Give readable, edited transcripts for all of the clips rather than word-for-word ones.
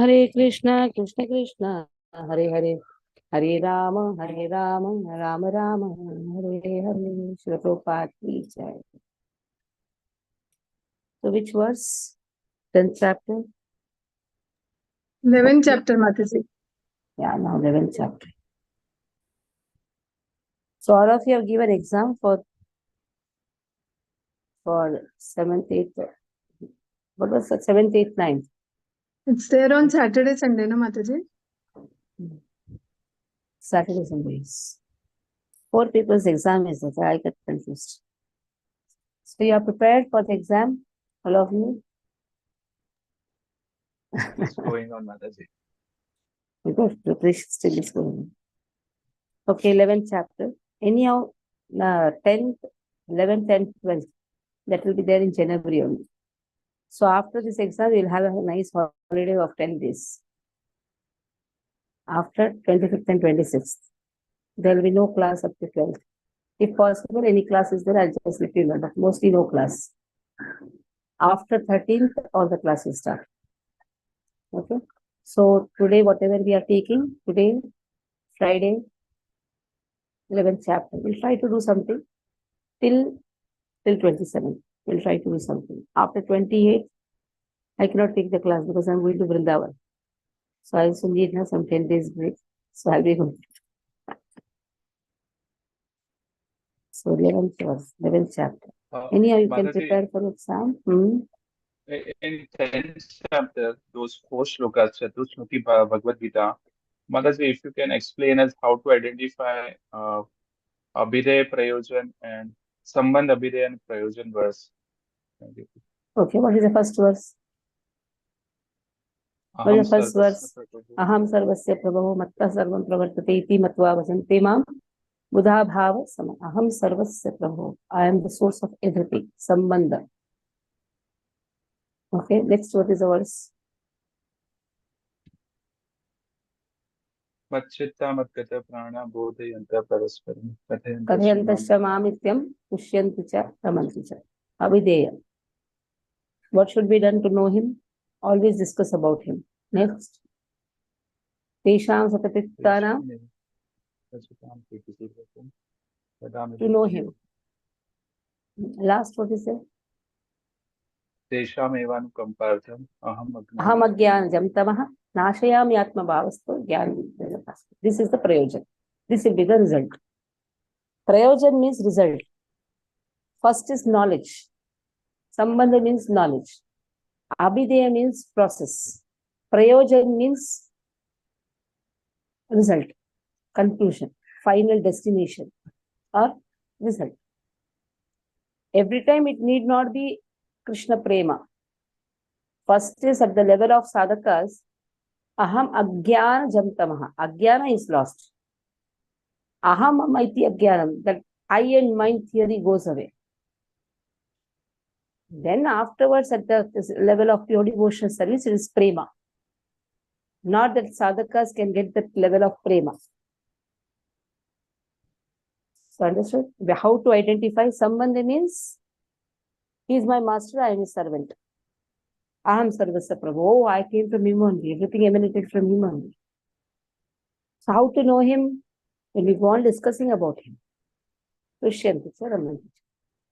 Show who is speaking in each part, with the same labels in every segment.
Speaker 1: Hare Krishna, Krishna Krishna, Hare Hare, Hare Rama, Rama Rama, Hare Hare. Srila Prabhupada ki jai. So which verse? 10th chapter?
Speaker 2: 11th chapter, Mataji.
Speaker 1: Yeah, now 11th chapter. So all of you have given exam for 7th, 8th. What was that? 7th, 8th, 9th?
Speaker 2: It's there on Saturday, Sunday, no, Mataji?
Speaker 1: Saturday, Sundays. 4 people's exam is there. I get confused. So you are prepared for the exam, all of you?
Speaker 3: It's going on, Mataji.
Speaker 1: Because preparation still is going on. Okay, 11th chapter. Anyhow, 10th, 11th, and 12th, that will be there in January only. So after this exam, we'll have a nice holiday of 10 days. After 25th and 26th, there will be no class up to 12th. If possible, any class is there, I'll just let you know, but mostly no class. After 13th, all the classes start. Okay. So today, whatever we are taking, today, Friday, 11th chapter, we'll try to do something till 27. We'll try to do something. After 28, I cannot take the class because I'm going to Vrindavan. So I also need some 10 days break. So I'll be going. So 11th chapter. Anyhow, you can
Speaker 3: Mataji,
Speaker 1: prepare for exam.
Speaker 3: in 10th chapter, those 4 shlokas, Chatusmukhi Bhagavad Gita, Mataji, if you can explain us how to identify Abhideya Prayojan and Sambandh Abhideya and Prayojan verse. Thank you.
Speaker 1: Okay, what is the first verse? What is the first verse? Aham sarvasya prabhaho matta sarvam pravartate iti matva vasante mam buddha bhava sama. Aham sarvasya prabhaho. I am the source of everything. Sambandha. Okay, next what is the verse?
Speaker 3: Matchitta matgata prana bodhayanta parasparam
Speaker 1: Kathayantasya mamityam pushyanti cha ramanti cha. Abhideya. What should be done to know him? Always discuss about him. Next. Tesham satapitana. To know him. Last, what is it?
Speaker 3: Tesham evanu kampartham aham
Speaker 1: Agyanajam tamaha nashayami atma bhavasto jnanam. This is the prayojan. This will be the result. Prayojan means result. First is knowledge. Sambandha means knowledge. Abhideya means process. Prayojan means result, conclusion, final destination or result. Every time it need not be Krishna Prema. First is at the level of sadhakas, aham agyana jamtamaha. Agyana is lost. Aham amaiti agyanam. That I and mind theory goes away. Then afterwards at the level of pure devotion service, it is prema. Not that sadhakas can get that level of prema. So understood? How to identify Sambandha means he is my master, I am his servant. Aham sarvasya prabhu. Oh, I came from him only. Everything emanated from him only. So how to know him? When we go on discussing about him.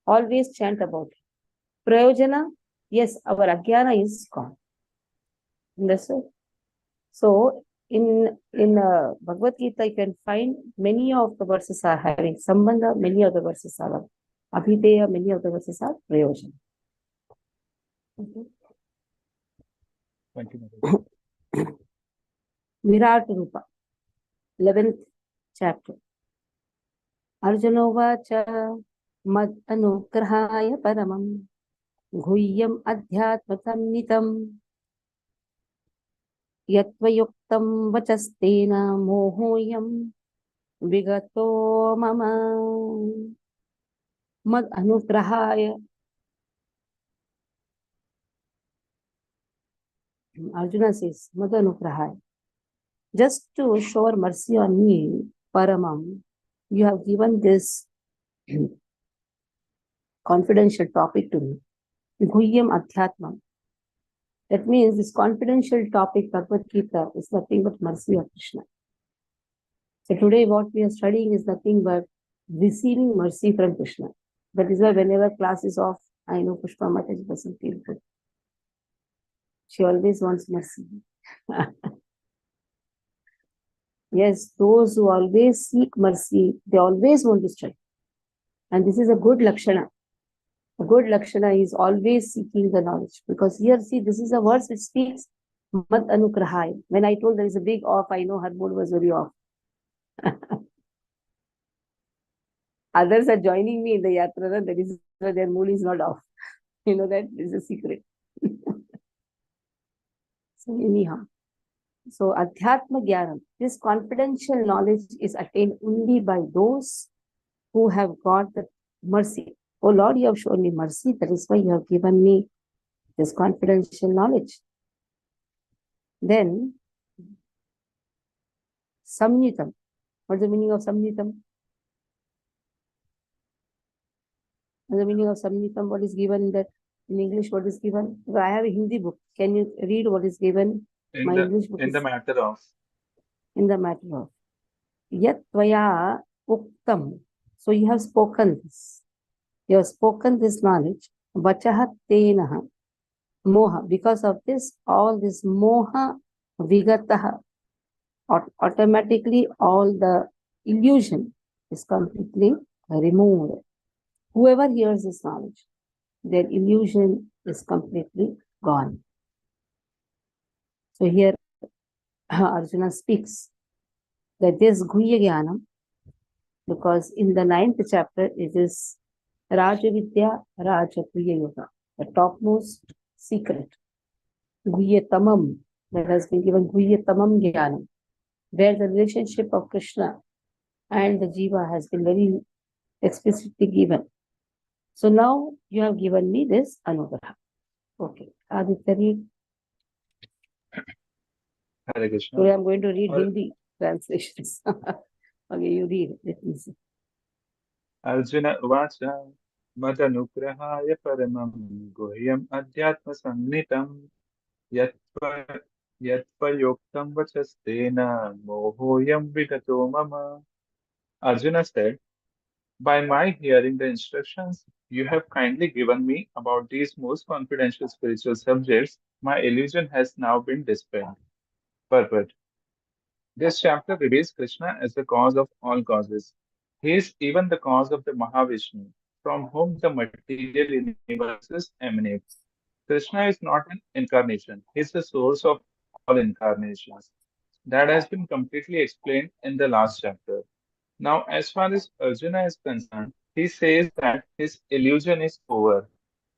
Speaker 1: Always chant about him. Prayojana, yes, our agyana is gone. Understood? So in Bhagavad Gita, you can find many of the verses are having Sambandha, many of the verses are Abhideya, many of the verses are Prayojana. Okay. Virat Rupa, 11th chapter. Arjuna vacha mad anugrahaya paramam guhyam adhyatmatam nitam yatvayuktam vachastena mohoyam vigato mama mad anugrahaya. Arjuna says, mad anugrahaya. Just to show mercy on me, paramam, you have given this confidential topic to me. Guhyam adhyatma. That means this confidential topic, Bhagavad Gita, is nothing but mercy of Krishna. So today what we are studying is nothing but receiving mercy from Krishna. That is why whenever class is off, I know Pushpa Mataji doesn't feel good. She always wants mercy. Yes, those who always seek mercy, they always want to study. And this is a good lakshana. A good lakshana is always seeking the knowledge. Because here, see, this is a verse which speaks mat anugrahaya. When I told there is a big off, I know her mood was very off. Others are joining me in the yatra, that is why their mood is not off. You know, that is a secret. So anyhow, so Adhyatma Jnanam, this confidential knowledge is attained only by those who have got the mercy. Oh Lord, you have shown me mercy, that is why you have given me this confidential knowledge. Then, Samnitam. What's the meaning of Samnitam? What's the meaning of Samnitam? What is given in that? In English, what is given? I have a Hindi book. Can you read what is given? My English book
Speaker 3: in
Speaker 1: is
Speaker 3: the matter of
Speaker 1: in the matter of Yat Tvaya Uktam. So you have spoken this. You have spoken this knowledge. Vachaha Tenaha Moha. Because of this, all this Moha Vigataha. Automatically, all the illusion is completely removed. Whoever hears this knowledge, their illusion is completely gone. So here Arjuna speaks that this Guhya Jnanam, because in the 9th chapter it is Raja Vidya, Raja Guhya Yoga, the topmost secret, Guhya Tamam, that has been given Guhya Tamam Jnanam, where the relationship of Krishna and the Jiva has been very explicitly given. So now you have given me this Anugraha. Okay. Aditya, read.
Speaker 3: Hare Krishna.
Speaker 1: Today I'm going to read
Speaker 3: Or-
Speaker 1: Hindi translations. Okay, you read. Let me see.
Speaker 3: Arjuna Uvacha Madanugrahaya Paramam Guhyam Adhyatma Samnitam Yatvayoktam Vachastena Mohoyam Vigato Mama. Arjuna said, by my hearing the instructions you have kindly given me about these most confidential spiritual subjects, my illusion has now been dispelled. Purport. This chapter reveals Krishna as the cause of all causes. He is even the cause of the Mahavishnu, from whom the material universes emanate. Krishna is not an incarnation, he is the source of all incarnations. That has been completely explained in the last chapter. Now, as far as Arjuna is concerned, he says that his illusion is over.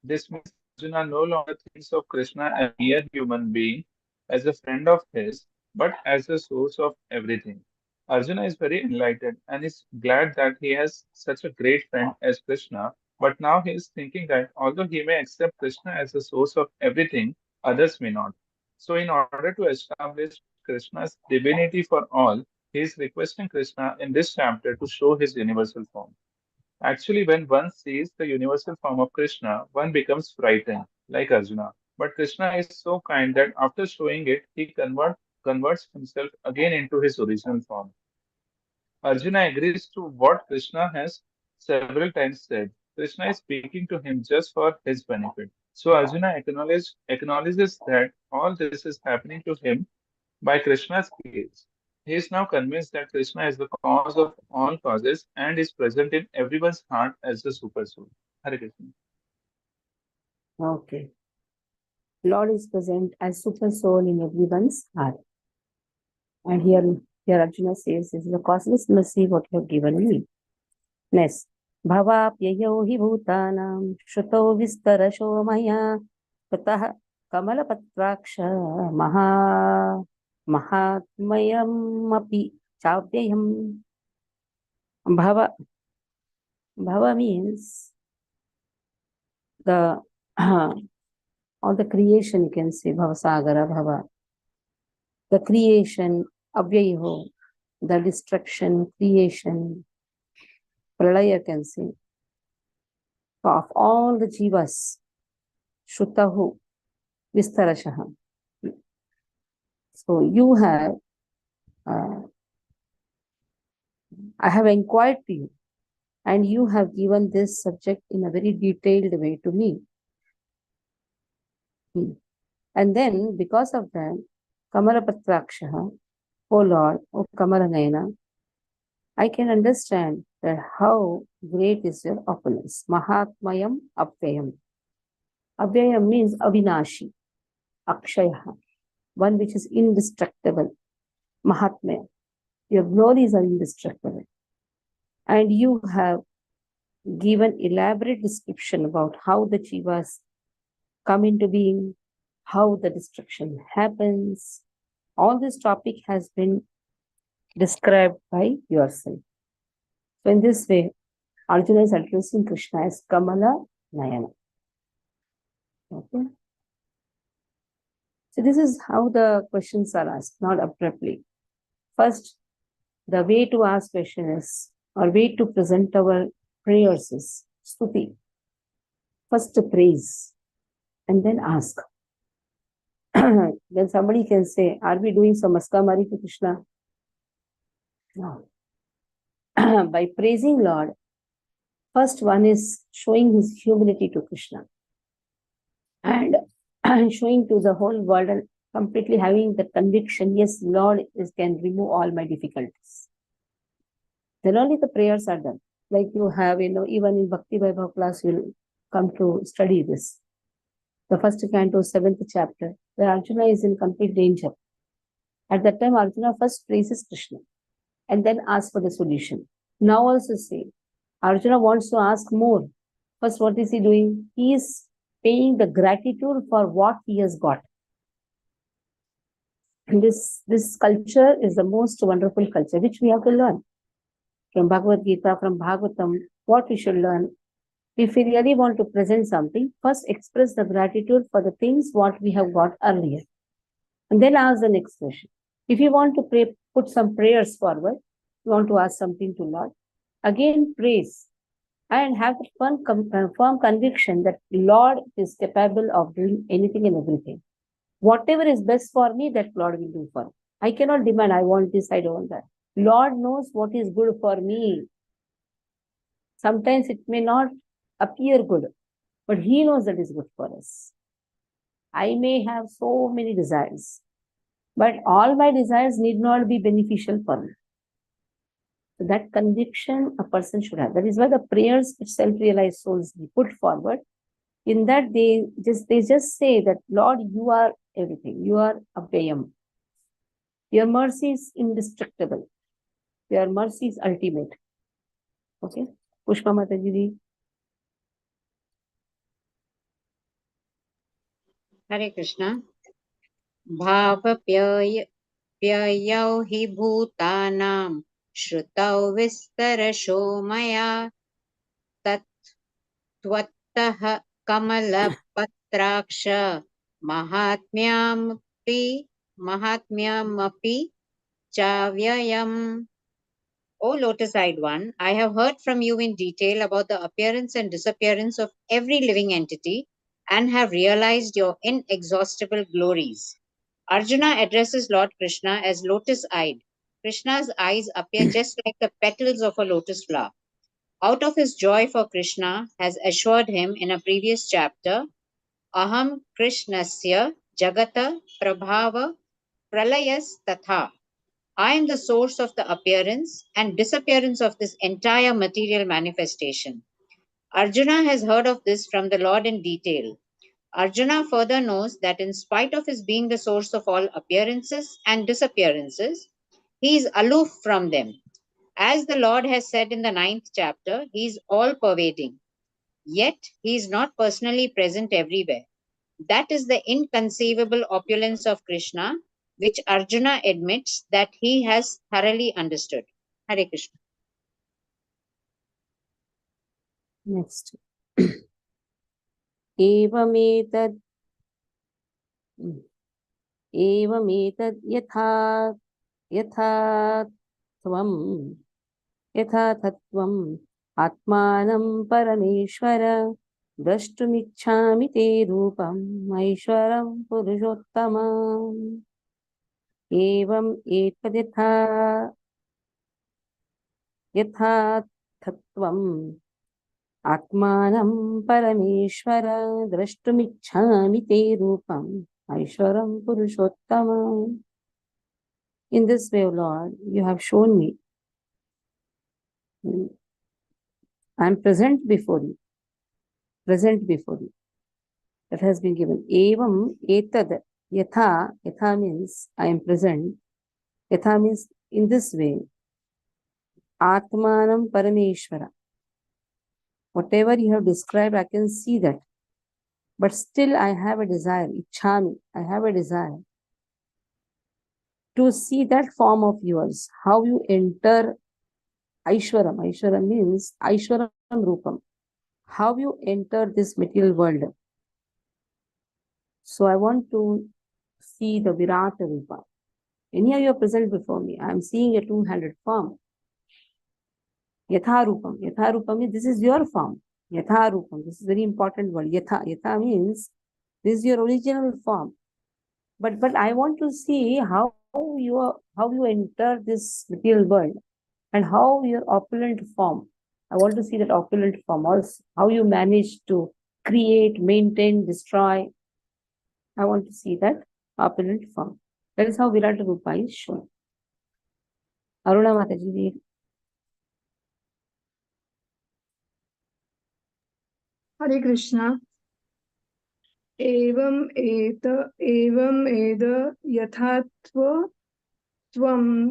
Speaker 3: This means Arjuna no longer thinks of Krishna as a mere human being, as a friend of his, but as the source of everything. Arjuna is very enlightened and is glad that he has such a great friend as Krishna, but now he is thinking that although he may accept Krishna as the source of everything, others may not. So, in order to establish Krishna's divinity for all, he is requesting Krishna in this chapter to show his universal form. Actually, when one sees the universal form of Krishna, one becomes frightened, like Arjuna. But Krishna is so kind that after showing it, he converts himself again into his original form. Arjuna agrees to what Krishna has several times said. Krishna is speaking to him just for his benefit. So Arjuna acknowledges that all this is happening to him by Krishna's grace. He is now convinced that Krishna is the cause of all causes and is present in everyone's heart as the super soul. Hare Krishna.
Speaker 1: Okay. Lord is present as super soul in everyone's heart. And here Arjuna says, this is the causeless mercy what you have given me. Next. Bhavapyayo hi bhutanam shruto vistarasho maya tatah kamalapatraksha mahatmayam api chavyayam. Bhava means the all the creation, you can say Bhavasagara Bhava. The creation, Avyayo, the destruction, creation, Pralaya can say. Of all the jivas, Shrutahu, Vistarashaha. So you have, I have inquired to you, and you have given this subject in a very detailed way to me. And then, because of that, Kamarapatrakshaha, O Lord, O Kamaranayana, I can understand that how great is your opulence. Mahatmayam Apyayam. Apyayam means Avinashi, Akshaya, one which is indestructible. Mahatmaya. Your glories are indestructible. And you have given elaborate description about how the Jivas come into being, how the destruction happens. All this topic has been described by yourself. So in this way, Arjuna is addressing Krishna as Kamala Nayana. Okay. So this is how the questions are asked, not abruptly. First, the way to ask question is, or way to present our prayers is stuti. First praise, and then ask. Then somebody can say, are we doing some askamari to Krishna? No. By praising Lord, first one is showing his humility to Krishna. And showing to the whole world and completely having the conviction, yes, Lord can remove all my difficulties. Then only the prayers are done. Like you have, even in Bhakti Vaibhav class, you'll come to study this. The first canto, 7th chapter, where Arjuna is in complete danger. At that time, Arjuna first praises Krishna and then asks for the solution. Now also say, Arjuna wants to ask more. First, what is he doing? He is paying the gratitude for what he has got. And this culture is the most wonderful culture, which we have to learn. From Bhagavad Gita, from Bhagavatam, what we should learn. If we really want to present something, first express the gratitude for the things what we have got earlier. And then ask the next question. If you want to pray, put some prayers forward, you want to ask something to Lord, again praise and have the firm conviction that Lord is capable of doing anything and everything. Whatever is best for me, that Lord will do for me. I cannot demand, I want this, I don't want that. Lord knows what is good for me. Sometimes it may not appear good, but He knows that is good for us. I may have so many desires, but all my desires need not be beneficial for me. So that conviction a person should have. That is why the prayers which self-realized souls put forward, in that they just say that, Lord, you are everything. You are Abhyayam. Your mercy is indestructible. Your mercy is ultimate. Okay? Pushpa Mataji.
Speaker 4: Hare Krishna. Bhava-pyayau hi bhutanam shrutau vistarasho maya tattvattah kamalapatraksha mahatmyamapi chavyayam. O lotus-eyed one, I have heard from you in detail about the appearance and disappearance of every living entity and have realized your inexhaustible glories. Arjuna addresses Lord Krishna as lotus-eyed. Krishna's eyes appear just like the petals of a lotus flower. Out of his joy for Krishna has assured him in a previous chapter, Aham Krishnasya Jagata Prabhava Pralayas Tatha. I am the source of the appearance and disappearance of this entire material manifestation. Arjuna has heard of this from the Lord in detail. Arjuna further knows that in spite of his being the source of all appearances and disappearances, he is aloof from them. As the Lord has said in the 9th chapter, he is all pervading. Yet he is not personally present everywhere. That is the inconceivable opulence of Krishna, which Arjuna admits that he has thoroughly understood. Hare Krishna.
Speaker 1: Next. Evametad yatha tatvam atmanam parameshvara द्रष्टुमिच्छामि ते रूपम् ऐश्वरं पुरुषोत्तमम् एवम् एतद्यथा यथार्थत्वम् आत्मानं परमेश्वर द्रष्टुमिच्छामि ते रूपम् ऐश्वरं पुरुषोत्तमम्. In this way, O Lord, you have shown me. I am present before you. Present before you. That has been given. Evam etad yatha. Yatha means I am present. Yatha means in this way. Atmanam Parameshwara. Whatever you have described, I can see that. But still I have a desire. Ichhami. I have a desire to see that form of yours. How you enter Aishwaram. Aishwaram means Aishwaram Rupam. How you enter this material world. So I want to see the Virata Rupa. And here you are present before me. I am seeing a two-handed form. Yatha Rupam. Yatha Rupam means this is your form. Yatha Rupam. This is very important word. Yatha. Yatha means this is your original form. But I want to see how you enter this material world and how your opulent form. I want to see that opulent form also. How you manage to create, maintain, destroy. I want to see that opulent form. That is how Virata Rupa is shown. Aruna Mataji, read.
Speaker 2: Hare Krishna. Evam ed yathatva tvam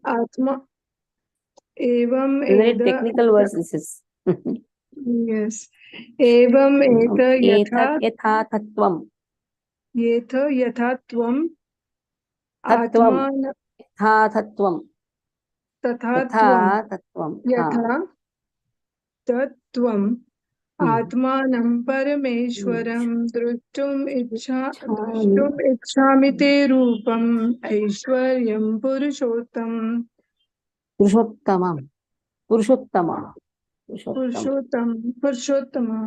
Speaker 2: atma. Evam
Speaker 1: Very
Speaker 2: ed.
Speaker 1: technical verse this is.
Speaker 2: Yes. Evam ed
Speaker 1: Yatha tattvam.
Speaker 2: yathatvam
Speaker 1: Tattvam.
Speaker 2: atman
Speaker 1: Yatha tattvam.
Speaker 2: tathatvam
Speaker 1: Yatha tattvam.
Speaker 2: yatha tatvam Atmanam Parameshwaram Drishtum Ichhami Te Rupam Aishwaryam Purushottam
Speaker 1: Purushottamam. Purushottama.
Speaker 2: Purushottama.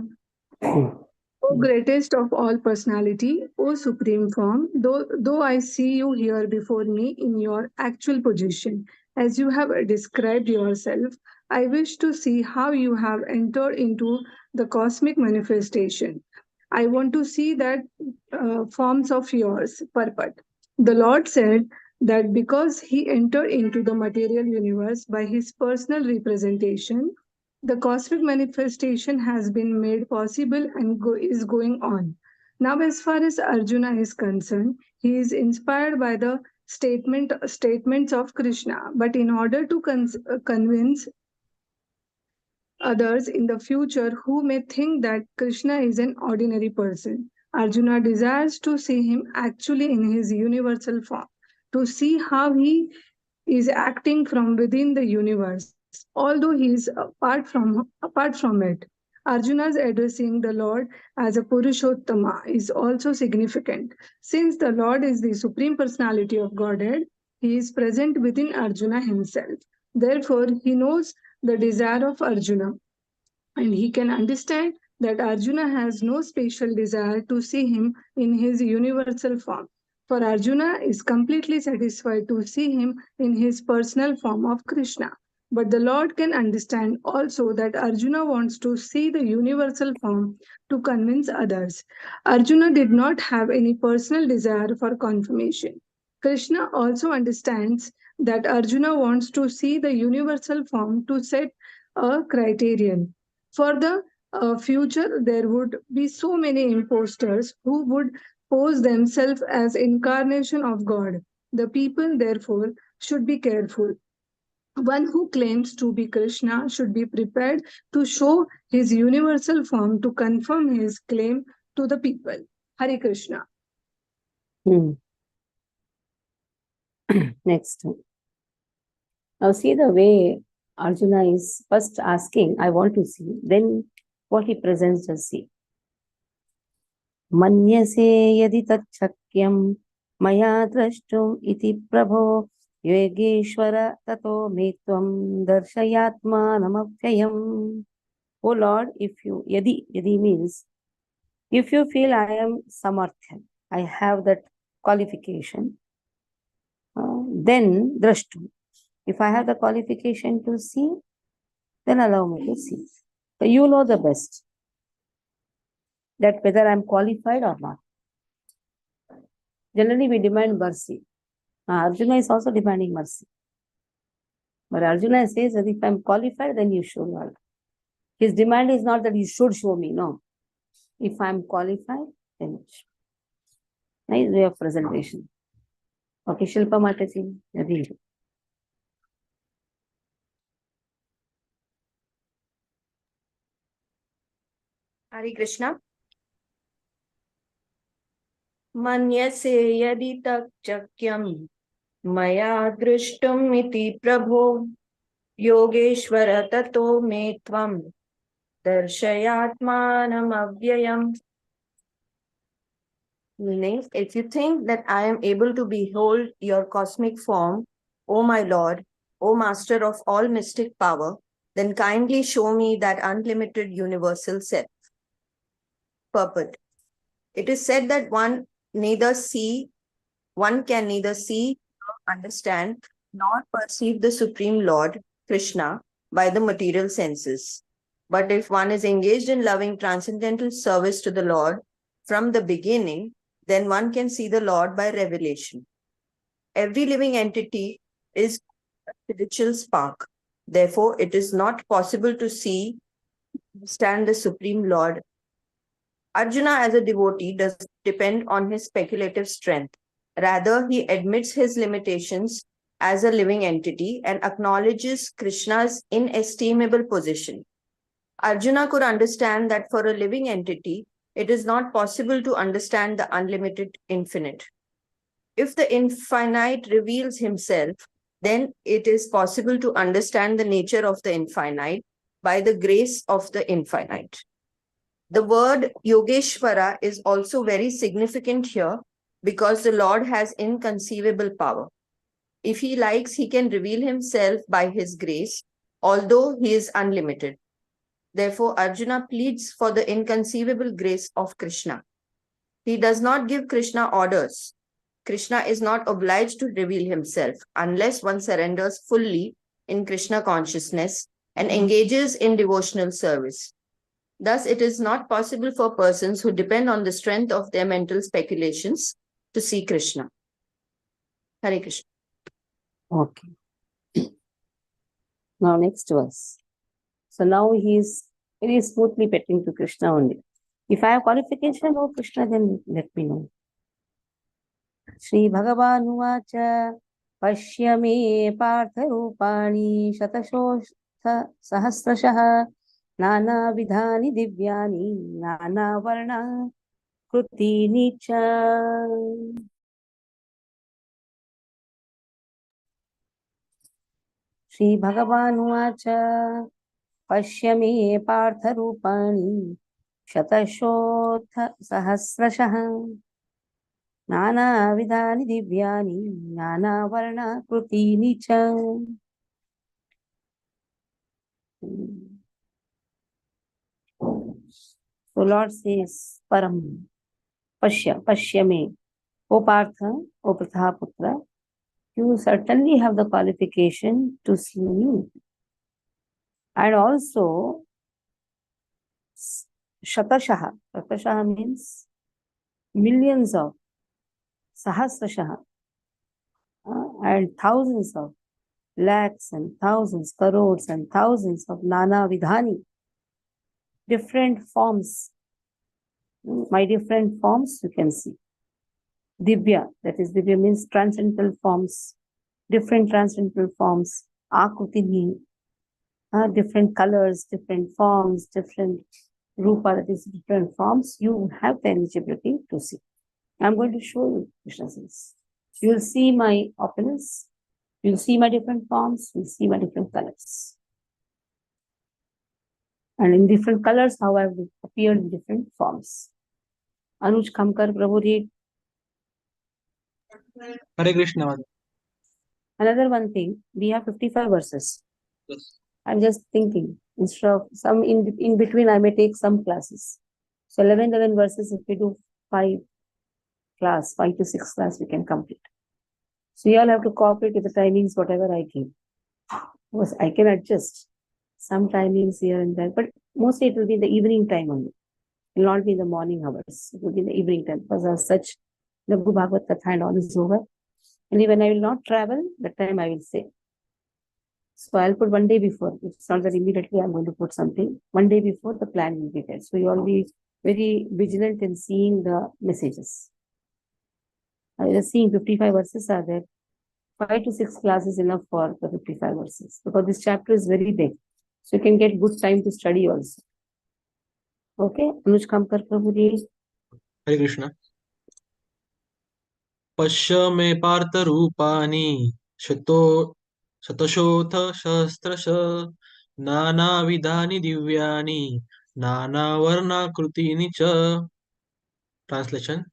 Speaker 2: O greatest of all personality, O supreme form, though I see you here before me in your actual position, as you have described yourself, I wish to see how you have entered into the cosmic manifestation. I want to see that forms of yours, Parpat. The Lord said that because he entered into the material universe by his personal representation, the cosmic manifestation has been made possible and is going on. Now, as far as Arjuna is concerned, he is inspired by the statements of Krishna. But in order to convince others in the future who may think that Krishna is an ordinary person, Arjuna desires to see him actually in his universal form, to see how he is acting from within the universe, although he is apart from it. Arjuna's addressing the Lord as a Purushottama is also significant. Since the Lord is the supreme personality of Godhead, he is present within Arjuna himself. Therefore, he knows the desire of Arjuna, and he can understand that Arjuna has no special desire to see him in his universal form. For Arjuna is completely satisfied to see him in his personal form of Krishna. But the Lord can understand also that Arjuna wants to see the universal form to convince others. Arjuna did not have any personal desire for confirmation. Krishna also understands that Arjuna wants to see the universal form to set a criterion. For the future, there would be so many impostors who would pose themselves as incarnation of God. The people, therefore, should be careful. One who claims to be Krishna should be prepared to show his universal form to confirm his claim to the people. Hare Krishna.
Speaker 1: Next. Now see the way Arjuna is first asking, I want to see. Then what he presents, just see. Manyase yadi tachakyam maya drashtum iti prabho yogeshwara tato metvam darshayatma namapyayam. Oh Lord, if you, yadi means, if you feel I am samarthya, I have that qualification, then drashtu. If I have the qualification to see, then allow me to see. So you know the best, that whether I'm qualified or not. Generally, we demand mercy. Arjuna is also demanding mercy. But Arjuna says that if I'm qualified, then you show Lord. His demand is not that you should show me, no. If I'm qualified, then you show. Nice way of presentation. Okay, Shilpa Mataji, read.
Speaker 5: Hare Krishna. मन्यसे यदि तच्चक्यं मया दृष्टुम् इति प्रभो योगेश्वर ततो मे त्वं दर्शयात्मानमव्ययम्. Meaning, if you think that I am able to behold your cosmic form, O my Lord, O Master of all mystic power, then kindly show me that unlimited universal self. Purport. It is said that one can neither see, understand, nor perceive the Supreme Lord, Krishna, by the material senses. But if one is engaged in loving transcendental service to the Lord from the beginning, then one can see the Lord by revelation. Every living entity is a spiritual spark. Therefore, it is not possible to see, understand the Supreme Lord. Arjuna, as a devotee, does not depend on his speculative strength. Rather, he admits his limitations as a living entity and acknowledges Krishna's inestimable position. Arjuna could understand that for a living entity, it is not possible to understand the unlimited infinite. If the infinite reveals himself, then it is possible to understand the nature of the infinite by the grace of the infinite. The word Yogeshwara is also very significant here because the Lord has inconceivable power. If he likes, he can reveal himself by his grace, although he is unlimited. Therefore, Arjuna pleads for the inconceivable grace of Krishna. He does not give Krishna orders. Krishna is not obliged to reveal himself unless one surrenders fully in Krishna consciousness and engages in devotional service. Thus, it is not possible for persons who depend on the strength of their mental speculations to see Krishna. Hare Krishna.
Speaker 1: Okay. Now next verse. So now he is very smoothly petting to Krishna only. If I have qualification of Krishna, then let me know. Shri Bhagavan Pashya me partha rupani shatashotha sahasrashah nana vidhani divyani nana varna krutini cha. Shri Bhagavan Pashya me partha rupani shatashotha sahasrashah Nana vidhani divyani, nana varna krutini cha. So Lord says, Param, Pashya me. O Partha, O Prathaputra, you certainly have the qualification to see me. And also, Shatashaha. Shatashaha means millions of, Sahasrashaha, and thousands of, lakhs and thousands, crores and thousands of Nana Vidhani, different forms. My different forms you can see. Divya, that is Divya means transcendental forms, different transcendental forms. Akrutini, different colors, different forms, different rupa, that is different forms. You have the eligibility to see. I'm going to show you, Krishna says. You'll see my opulence. You'll see my different forms. You'll see my different colors. And in different colors, how I've appeared in different forms. Anuj Khamkar, Prabhu, read.
Speaker 6: Hare Krishna, Mother.
Speaker 1: Another one thing, we have 55 verses.
Speaker 6: Yes.
Speaker 1: I'm just thinking, Instead of some in between, I may take some classes. So 11 verses, if we do 5 to 6 class, we can complete. So you all have to cooperate with the timings, whatever I give. Because I can adjust some timings here and there, but mostly it will be in the evening time only. It will not be in the morning hours. It will be in the evening time, because as such, the Guru Bhagavad Katha and all is over. Only when I will not travel, that time I will say. So I'll put one day before. It's not that immediately I'm going to put something. One day before, the plan will be there. So you all be very vigilant in seeing the messages. I was seeing 55 verses are there. 5 to 6 classes enough for the 55 verses, because this chapter is very big. So you can get good time to study also. Okay, Anuj Kamkar Prabhu ji.
Speaker 6: Hare Krishna. पश्य मे पार्थ रूपाणि शतशोऽथ सहस्रश नानाविधानि दिव्यानि नानावर्णाकृतीनि च. Translation: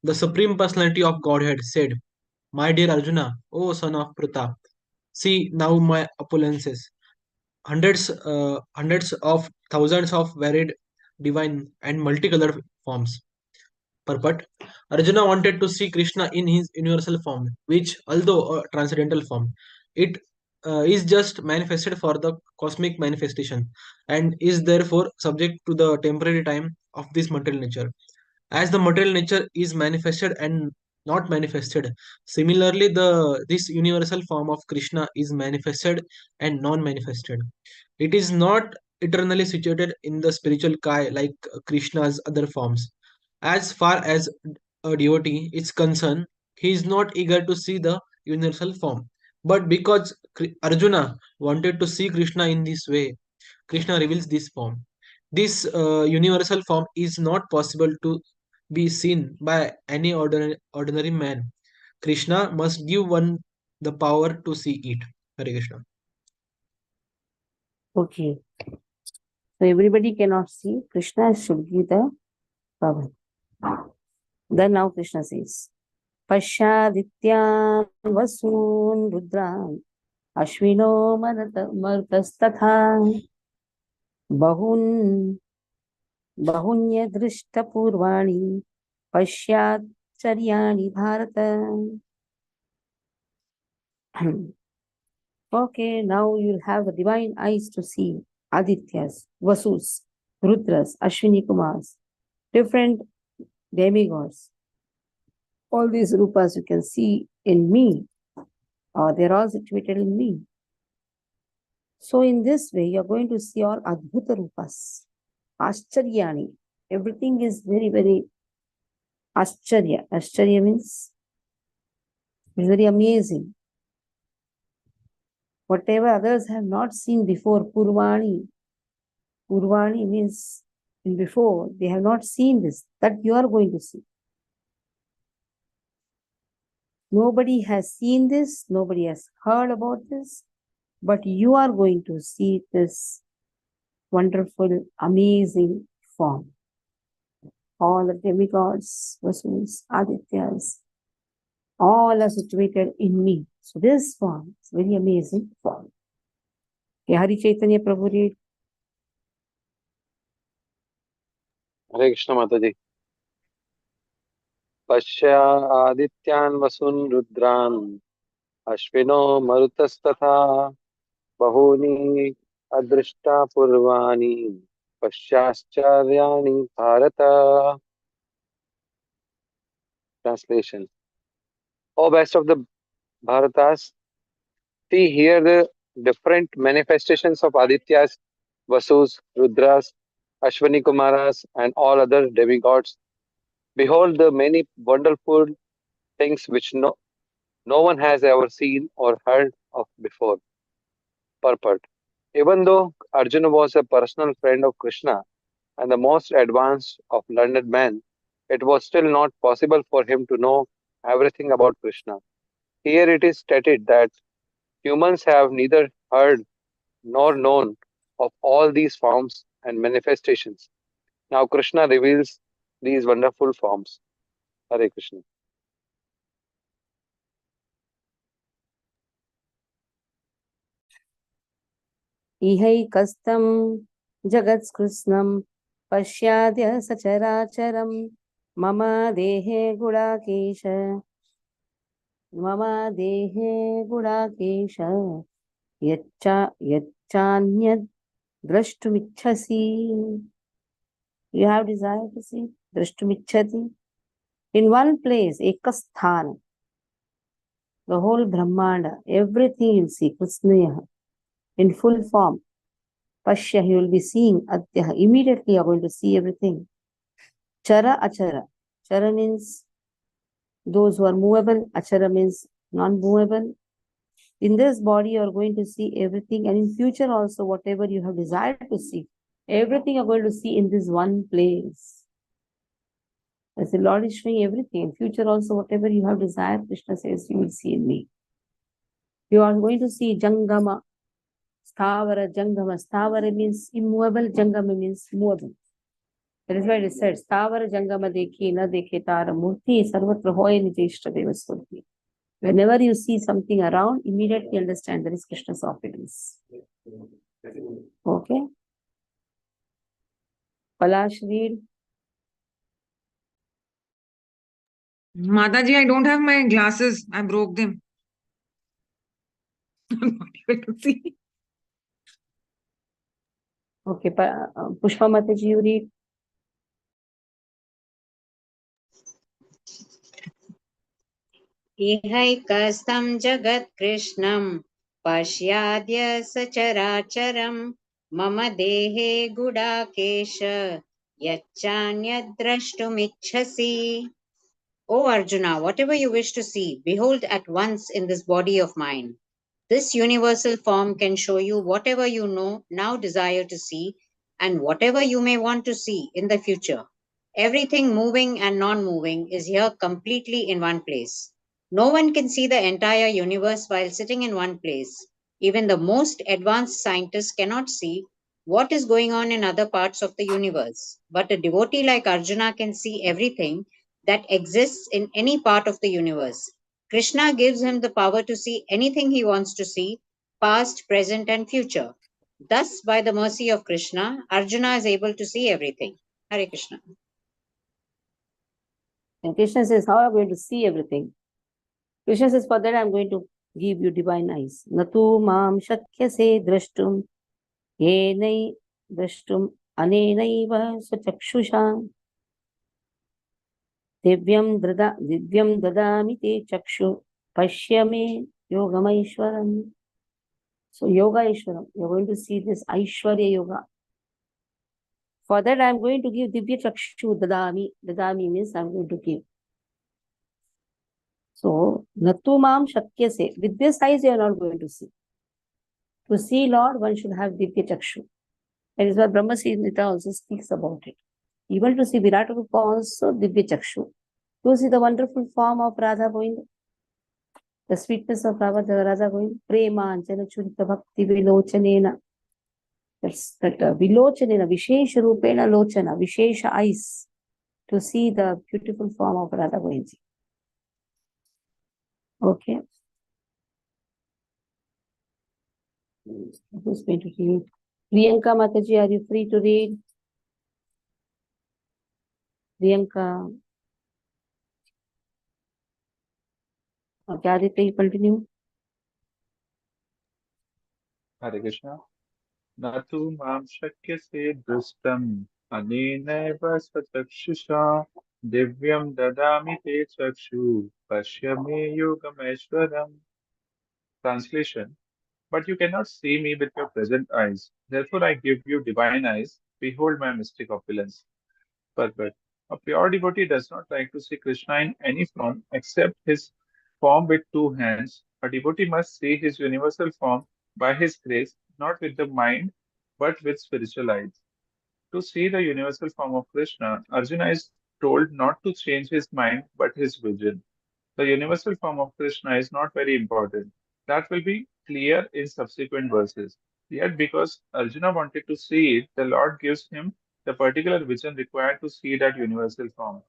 Speaker 6: The Supreme Personality of Godhead said, "My dear Arjuna, O son of Pratap, see now my opulences, hundreds of thousands of varied, divine, and multicolored forms." Purport: Arjuna wanted to see Krishna in his universal form, which, although a transcendental form, it is just manifested for the cosmic manifestation and is therefore subject to the temporary time of this material nature. As the material nature is manifested and not manifested, similarly this universal form of Krishna is manifested and non-manifested. It is not eternally situated in the spiritual sky like Krishna's other forms. As far as a devotee is concerned, he is not eager to see the universal form. But because Arjuna wanted to see Krishna in this way, Krishna reveals this form. This universal form is not possible to be seen by any ordinary man. Krishna must give one the power to see it. Hare Krishna.
Speaker 1: Okay. So everybody cannot see. Krishna should give the power. Then now Krishna says, Pashyadityan vasun rudran ashwino martastatha bahun bahunya drishta purvani pashyat charyani bharata. Okay, now you'll have the divine eyes to see Adityas, Vasus, Rudras, Ashwini Kumars, different demigods. All these rupas you can see in me, or they're all situated in me. So in this way, you're going to see all Adbhuta rupas, Ashcharyani. Everything is very, very Ashcharya. Ashcharya means it's very amazing. Whatever others have not seen before, Purvani. Purvani means in before, they have not seen this, that you are going to see. Nobody has seen this, nobody has heard about this, but you are going to see this wonderful, amazing form. All the demigods, Vasus, Adityas, all are situated in me. So this form is very amazing form. Okay, Hari Chaitanya Prabhu read.
Speaker 7: Hare Krishna Mataji. Pashya adityan vasun rudran ashvino marutastatha bahuni adrishta purvani pasyascharyaani bharata. Translation: O best of the Bharatas, see here the different manifestations of Adityas, Vasus, Rudras, Ashwani Kumaras, and all other demigods. Behold the many wonderful things which no one has ever seen or heard of before. Purport: Even though Arjuna was a personal friend of Krishna and the most advanced of learned men, it was still not possible for him to know everything about Krishna. Here it is stated that humans have neither heard nor known of all these forms and manifestations. Now Krishna reveals these wonderful forms. Hare Krishna.
Speaker 1: इहैकस्तं जगत्कृत्स्नं पश्याद्य सचराचरं मम देहे Gudakesh यच्चान्यद् द्रष्टुमिच्छसि. You have desire to see drashtumichhati. In one place, ekasthan, the whole Brahmanda, everything you'll see, Krishna in full form. Pashya, you will be seeing Adhyah. Immediately you are going to see everything. Chara achara. Chara means those who are movable. Achara means non-movable. In this body, you are going to see everything. And in future also, whatever you have desired to see, everything you are going to see in this one place. As the Lord is showing everything. In future also, whatever you have desired, Krishna says, you will see in me. You are going to see Jangama, Sthavara, Jangama. Sthavara means immovable, Jangama means movable. That is why it is said, Sthavara, Jangama dekhi, na dekhe tara murti, sarvatra hoye nijeshta devasturti. Whenever you see something around, immediately understand that is Krishna's appearance. Okay? Palash, read.
Speaker 8: Mataji, I don't have my glasses. I broke them. I'm not able to see.
Speaker 1: Okay, Pushpa Mataji, you read.
Speaker 4: इहैकस्थं जगत्कृष्णं पश्याद्य सचराचरं मम देहे Gudakesh यच्चान्यद्द्रष्टुमिच्छसि. O Arjuna, whatever you wish to see, behold at once in this body of mine. This universal form can show you whatever you know now desire to see and whatever you may want to see in the future. Everything moving and non moving is here completely in one place. No one can see the entire universe while sitting in one place. Even the most advanced scientists cannot see what is going on in other parts of the universe. But a devotee like Arjuna can see everything that exists in any part of the universe. Krishna gives him the power to see anything he wants to see, past, present, and future. Thus, by the mercy of Krishna, Arjuna is able to see everything. Hare Krishna.
Speaker 1: And Krishna says, how are you going to see everything? Krishna says, for that I am going to give you divine eyes. Natu mam shakyase drashtum yenai drashtum anenaiva sachakshusha divyam dadami te chakshu pashyame yogamaishwaram. So yoga ishwaram, you're going to see this Aishwarya yoga. For that I am going to give divya chakshu dadami. Dadami means I am going to give. So, Natu Mam Shakyase, with this eyes you are not going to see. To see Lord, one should have Divya Chakshu. That is why Brahma Samhita also speaks about it. Even to see Virat Rupa also Divya Chakshu. To see the wonderful form of Radha Govinda, the sweetness of Radha Govinda, Prema, Anjana Churita Bhakti Vilochanena. That's that Vilochanena, Vishesha Rupena Lochana, Vishesha eyes, to see the beautiful form of Radha Govinda. Okay. Who's going to read? Priyanka Mataji, are you free to read? Priyanka. Okay, Aditya, you continue.
Speaker 3: Hare Krishna. Natu mam shakyase drustam anenaiva sachakshusha divyam dadami te chakshu pashyame yogameshwaram. Translation. But you cannot see me with your present eyes. Therefore I give you divine eyes. Behold my mystic opulence. Purport. A pure devotee does not like to see Krishna in any form except his form with two hands. A devotee must see his universal form by his grace, not with the mind, but with spiritual eyes. To see the universal form of Krishna, Arjuna is told not to change his mind but his vision. The universal form of Krishna is not very important. That will be clear in subsequent verses. Yet, because Arjuna wanted to see it, the Lord gives him the particular vision required to see that universal form.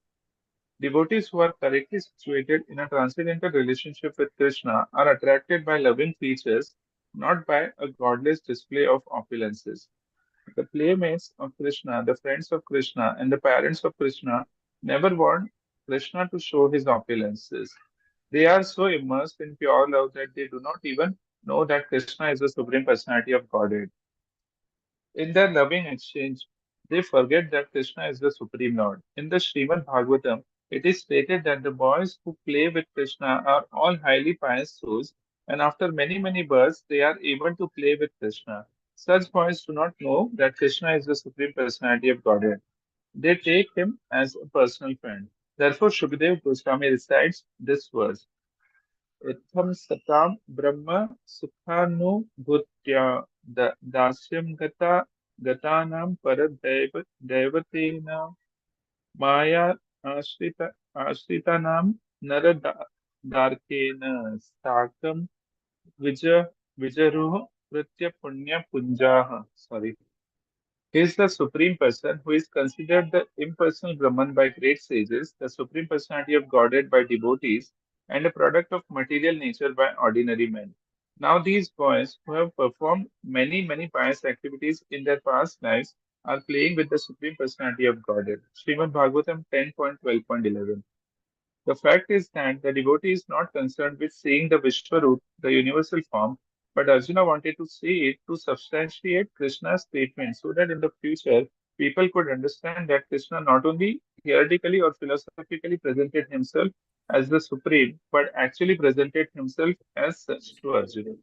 Speaker 3: Devotees who are correctly situated in a transcendental relationship with Krishna are attracted by loving features not by a godless display of opulences. The playmates of Krishna, the friends of Krishna, and the parents of Krishna never want Krishna to show his opulences. They are so immersed in pure love that they do not even know that Krishna is the Supreme Personality of Godhead. In their loving exchange, they forget that Krishna is the Supreme Lord. In the Srimad Bhagavatam, it is stated that the boys who play with Krishna are all highly pious souls, and after many, many births, they are able to play with Krishna. Such boys do not know that Krishna is the Supreme Personality of Godhead. They take him as a personal friend. Therefore, Shukdev Goswami recites this verse. इत्थं सतां ब्रह्म सुखानुभूत्या दास्यं गतानां परदैवतेन माया आश्रितानां नरदार्केन साकं Vij विजरुः प्रत्यपुण्यपुञ्जाः. Sorry. He is the Supreme Person who is considered the impersonal Brahman by great sages, the Supreme Personality of Godhead by devotees, and a product of material nature by ordinary men. Now, these boys who have performed many, many pious activities in their past lives are playing with the Supreme Personality of Godhead. Srimad Bhagavatam 10.12.11. The fact is that the devotee is not concerned with seeing the Vishwarup, the universal form, but Arjuna wanted to see it to substantiate Krishna's statement so that in the future people could understand that Krishna not only theoretically or philosophically presented himself as the supreme, but actually presented himself as such to Arjuna.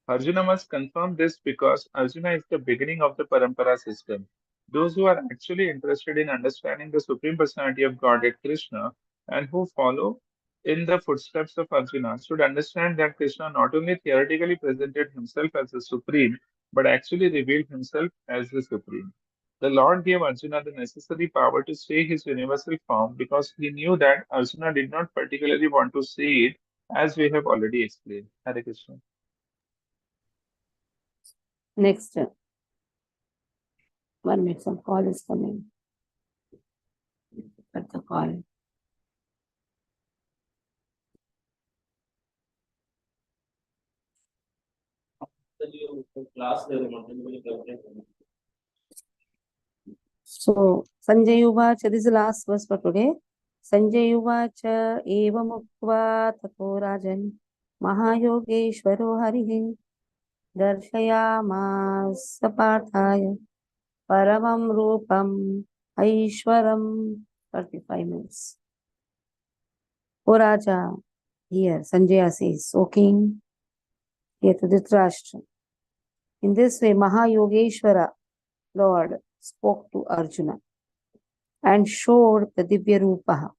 Speaker 3: Arjuna must confirm this because Arjuna is the beginning of the Parampara system. Those who are actually interested in understanding the Supreme Personality of Godhead Krishna and who follow in the footsteps of Arjuna should understand that Krishna not only theoretically presented himself as the Supreme, but actually revealed himself as the Supreme. The Lord gave Arjuna the necessary power to see his universal form because he knew that Arjuna did not particularly want to see it, as we have already explained. Hare Krishna.
Speaker 1: Next, 1 minute, some call is coming. Cut the call. So, Sanjay Uvacha, this is the last verse for today. Sanjay Uvacha, Evam Ukva Tato Rajan, Mahayogeshwaro Harihi, Darshayamasa Parthaya, Paramam Rupam, Aishwaram, 35 minutes. O Raja, here Sanjaya says, O King, here to Dhritarashtra. In this way, Mahayogeshwara, Lord, spoke to Arjuna and showed the Divya Rupa.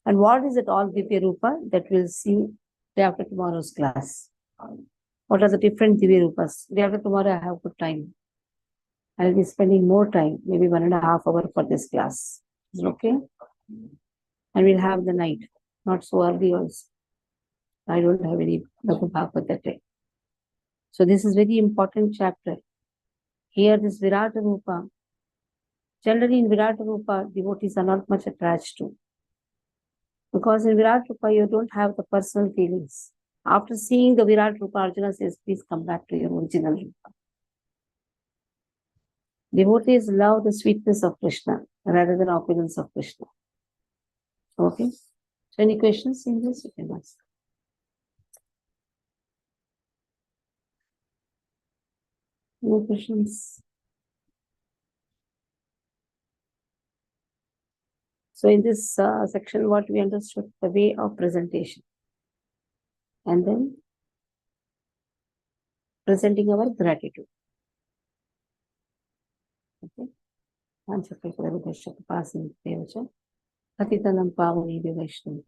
Speaker 1: And what is it all Divya Rupa? That we'll see day after tomorrow's class. What are the different Divya Rupas? Day after tomorrow, I have good time. I'll be spending more time, maybe 1.5 hours for this class. Is it okay? And we'll have the night, not so early also. I don't have any Bhagavad that day. So this is very important chapter. Here, this Virata Rupa. Generally, in Virata Rupa, devotees are not much attached to. Because in Virata Rupa, you don't have the personal feelings. After seeing the Virata Rupa, Arjuna says, please come back to your original Rupa. Devotees love the sweetness of Krishna rather than opulence of Krishna. Okay? So any questions in this? You can ask. No questions? So in this section, what we understood, the way of presentation. And then presenting our gratitude. Okay. Answer for passing Patitanam Pavani Vaishnav.